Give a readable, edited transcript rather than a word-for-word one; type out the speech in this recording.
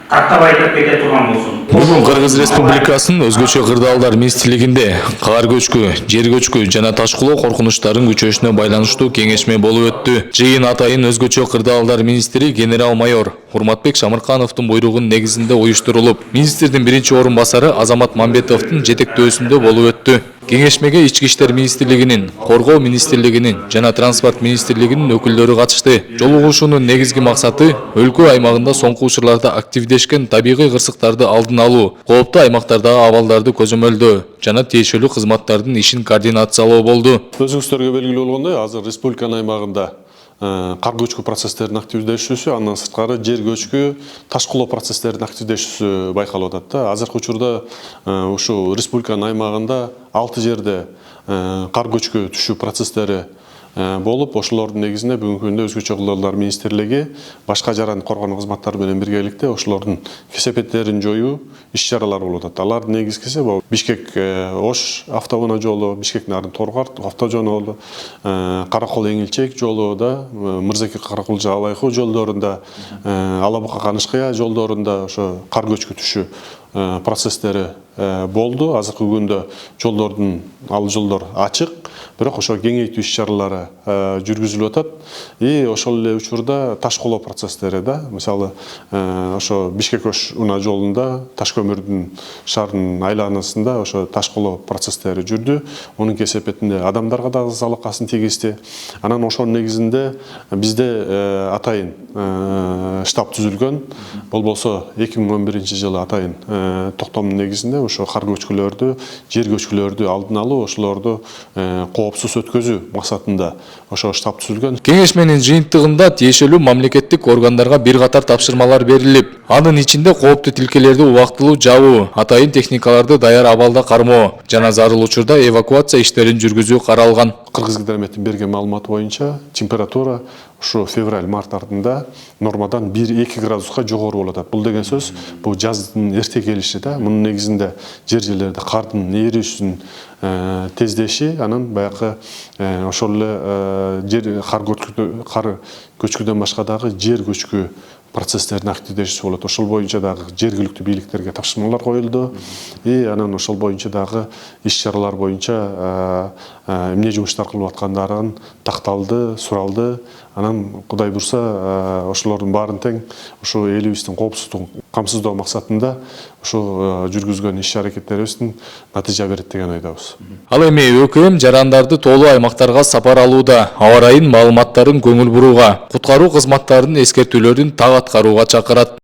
каттап айтып кете турган болсун. Бүгүн Кыргыз Республикасынын өзгөчө кырдаалдар министрлигинде каар көчкү, жер көчкү жана ташкылоо коркунучтарын күчөшүнө байланыштуу кеңешме болуп өттү. Жыйын атайын өзгөчө кырдаалдар министри генерал-майор Урматбек Шамыркановдун буйругунун негизинде уюштурулуп, министрдин биринчи орун басары Азамат Мамбетовдун жетектөөсүндө болуп өттү. Кеңешмеге Ички иштер министрлигинин, Коргоо министрлигинин жана Транспорт министрлигинин өкүлдөрү катышты. Жол угушуунун негизги максаты өлкө аймагында соңку учурларда активдешкен табигый кырсыктарды алдын алуу, кооптуу аймактардагы абалдарды көзөмөлдөө жана тиешелүү кызматтардын ишин координациялоо болду. Өзүңүздөргө белгилүү болгондой, азыр республиканын аймагында кар көчкү процесстеринин активдешүүсү, андан сырткары жер көчкү, ташкылоо процесстеринин активдешүүсү байкалып атат да. Азыркы учурда ушу республиканын аймагында 6 жерде кар көчкү түшүү процесстери болуп, ошолордун негизинде бүгүнкү күндө өзгөчө кырдаалдар министрлиги башка жаран коргонуу кызматтары менен биргеликте ошолордун кесепеттерин жоюу иш-чаралары болуп атат. Алардын негизгиси бул Бишкек Ош автоунаа жолу, Бишкек Нарын Торгорт автожолу, Каракол Эңилчек жолу да, Мырзаке Каракол Алайкуу жолдорунда, Алабука Канышкыя жолдорунда ошо кар көчкү түшүү процесстери болду. Азыркы күндө ал жолдор ачык, бирок ошо кеңейтүү иш-чаралары жүргүзүлүп атат. И ошол эле учурда ташкылоо процесстери да, мисалы ошо Бишкек Ош унаа жолунда таш көмүрдүн шаарынын айланасында ошо ташкылоо процесстери жүрдү. Мунун кесепетинде адамдарга да залакасын тийгизди. Анан ошонун негизинде бизде атайын штаб түзүлгөн. Болбосо 2011-жылы атайын токтомдун негизинде ошо кар көчкүлөрдү, жер көчкүлөрдү алдын алуу, ошолорду коопсуз өткөзүү максатында ошо штаб түзүлгөн. Кеңешменин жыйынтыгында тиешелүү мамлекеттик органдарга бир катар тапшырмалар берилип, анын ичинде кооптуу тилкелерди убактылуу жабуу, атайын техникаларды даяр абалда кармоо жана зарыл учурда эвакуация иштерин жүргүзүү каралган. Кыргызгидрометтин берген маалыматы боюнча температура ушу февраль-март артында нормадан 1-2 градуска жогору болуп атат. Бул деген сөз, бул жаздын эрте келиши да. Мунун негизинде жерлерде кардын эрүүсүнүн тездеши, анан баягы ошол эле жер кар көчкүдөн башка дагы жер көчкү процесстерин активдешүүсү болот. Ошол боюнча дагы жергиликтүү бийликтерге тапшырмалар коюлду. И анан ошол боюнча дагы иш-чаралар боюнча эмне жумуштар кылып аткандарын такталды, суралды. Анан Кудай бурса ошолордун баарын тең ушу элибиздин коопсуздугун камсыздоо максатында ушу жүргүзгөн иш-аракеттерибиздин натыйжа берет деген ойдобуз. Ал эми ÖKM жарандарды тоолуу аймактарга сапар алууда, аба ырайынын маалыматтарын көңүл бурууга, куткаруу кызматтарынын эскертүүлөрүн так аткарууга чакырат.